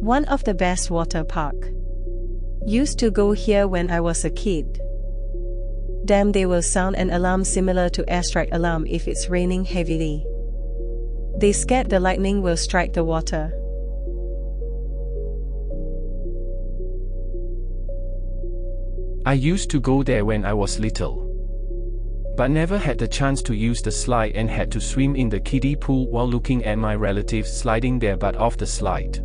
One of the best water park. Used to go here when I was a kid. Damn, they will sound an alarm similar to airstrike alarm if it's raining heavily. They scared the lightning will strike the water. I used to go there when I was little, but never had the chance to use the slide and had to swim in the kiddie pool while looking at my relatives sliding their butt off the slide.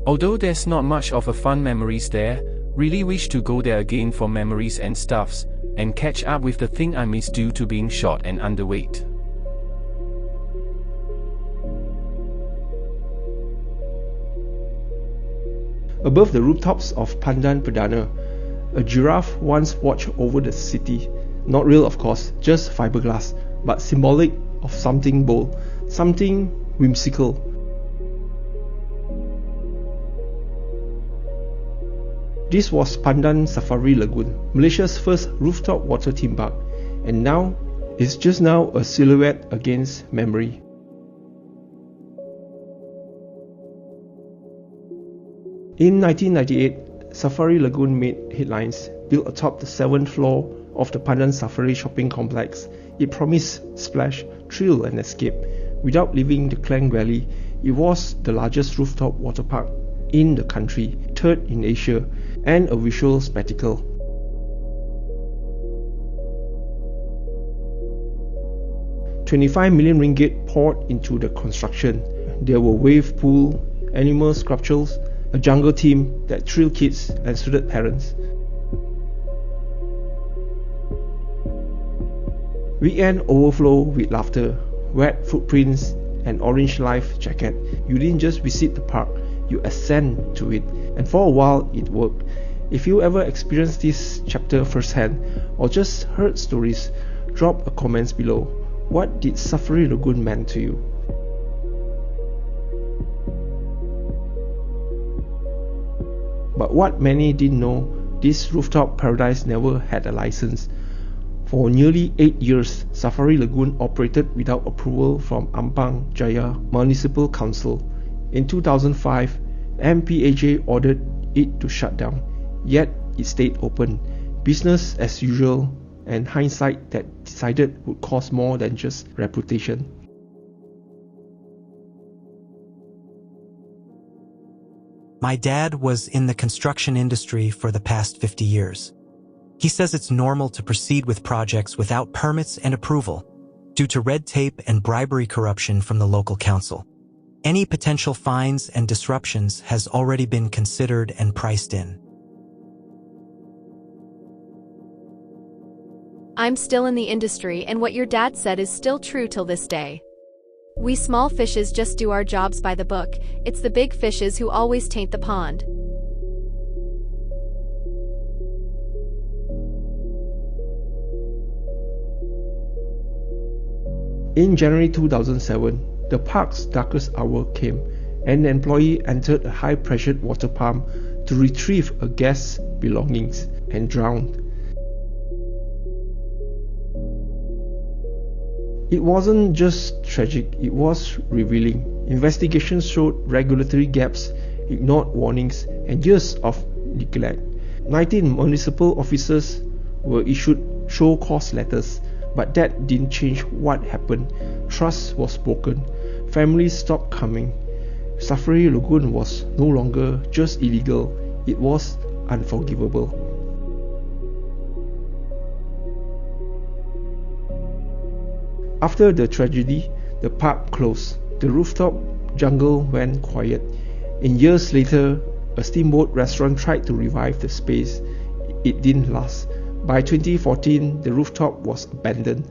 Although there's not much of a fun memories there, really wish to go there again for memories and stuffs, and catch up with the thing I missed due to being short and underweight. Above the rooftops of Pandan Perdana, a giraffe once watched over the city. Not real, of course, just fiberglass, but symbolic of something bold, something whimsical. This was Pandan Safari Lagoon, Malaysia's first rooftop water theme park, and now it's just now a silhouette against memory. In 1998, Safari Lagoon made headlines. Built atop the 7th floor of the Pandan Safari Shopping Complex, it promised splash, thrill and escape. Without leaving the Klang Valley, it was the largest rooftop water park in the country, 3rd in Asia, and a visual spectacle. ringgit 25 million poured into the construction. There were wave pool, animal sculptures, a jungle theme that thrilled kids and suited parents. Weekend overflow with laughter, wet footprints, and orange life jacket. You didn't just visit the park, you ascend to it, and for a while it worked. If you ever experienced this chapter firsthand, or just heard stories, drop a comment below. What did Safari Lagoon mean to you? But what many didn't know, this rooftop paradise never had a license. For nearly 8 years, Safari Lagoon operated without approval from Ampang Jaya Municipal Council. In 2005, MPAJ ordered it to shut down, yet it stayed open. Business as usual, and hindsight that decided would cost more than just reputation. My dad was in the construction industry for the past 50 years. He says it's normal to proceed with projects without permits and approval due to red tape and bribery corruption from the local council. Any potential fines and disruptions has already been considered and priced in. I'm still in the industry, and what your dad said is still true till this day. We small fishes just do our jobs by the book. It's the big fishes who always taint the pond. In January 2007, the park's darkest hour came. An employee entered a high-pressured water pump to retrieve a guest's belongings and drowned. It wasn't just tragic, it was revealing. Investigations showed regulatory gaps, ignored warnings, and years of neglect. 19 municipal officers were issued show-cause letters, but that didn't change what happened. Trust was broken. Families stopped coming. Safari Lagoon was no longer just illegal, it was unforgivable. After the tragedy, the park closed. The rooftop jungle went quiet. And years later, a steamboat restaurant tried to revive the space. It didn't last. By 2014, the rooftop was abandoned.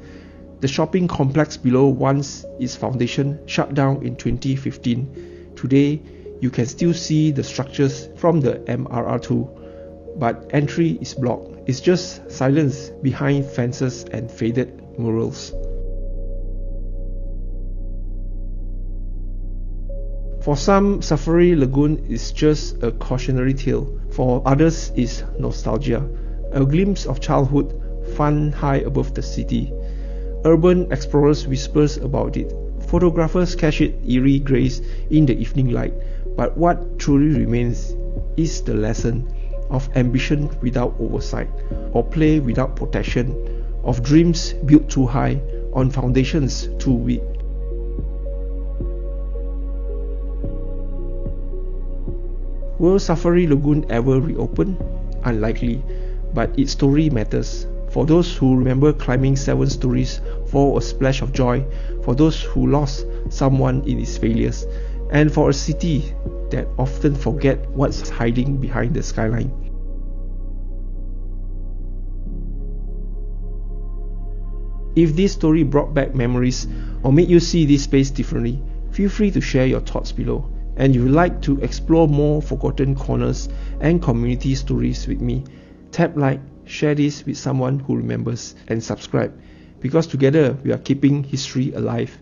The shopping complex below, once its foundation, shut down in 2015. Today, you can still see the structures from the MRR2, but entry is blocked. It's just silence behind fences and faded murals. For some, Safari Lagoon is just a cautionary tale. For others, it's nostalgia, a glimpse of childhood, fun high above the city. Urban explorers whispers about it. Photographers catch its eerie grace in the evening light. But what truly remains is the lesson of ambition without oversight, or play without protection, of dreams built too high on foundations too weak. Will Safari Lagoon ever reopen? Unlikely, but its story matters. For those who remember climbing 7 stories for a splash of joy, for those who lost someone in its failures, and for a city that often forget what's hiding behind the skyline. If this story brought back memories or made you see this space differently, feel free to share your thoughts below. And if you'd like to explore more forgotten corners and community stories with me, tap like, share this with someone who remembers, and subscribe, because together we are keeping history alive.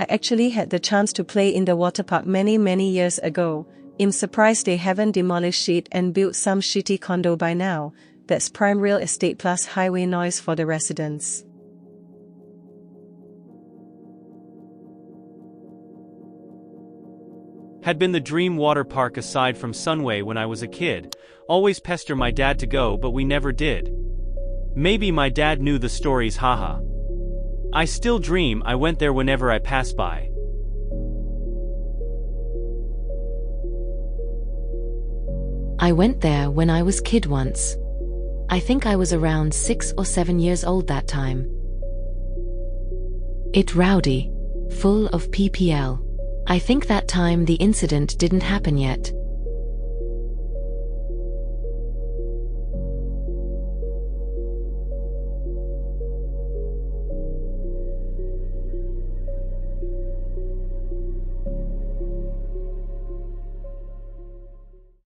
I actually had the chance to play in the water park many years ago. I'm surprised they haven't demolished it and built some shitty condo by now. That's prime real estate plus highway noise for the residents. Had been the dream water park aside from Sunway when I was a kid. Always pester my dad to go, but we never did. Maybe my dad knew the stories, haha. I still dream I went there whenever I pass by. I went there when I was kid once. I think I was around 6 or 7 years old that time. It rowdy, full of PPL. I think that time the incident didn't happen yet.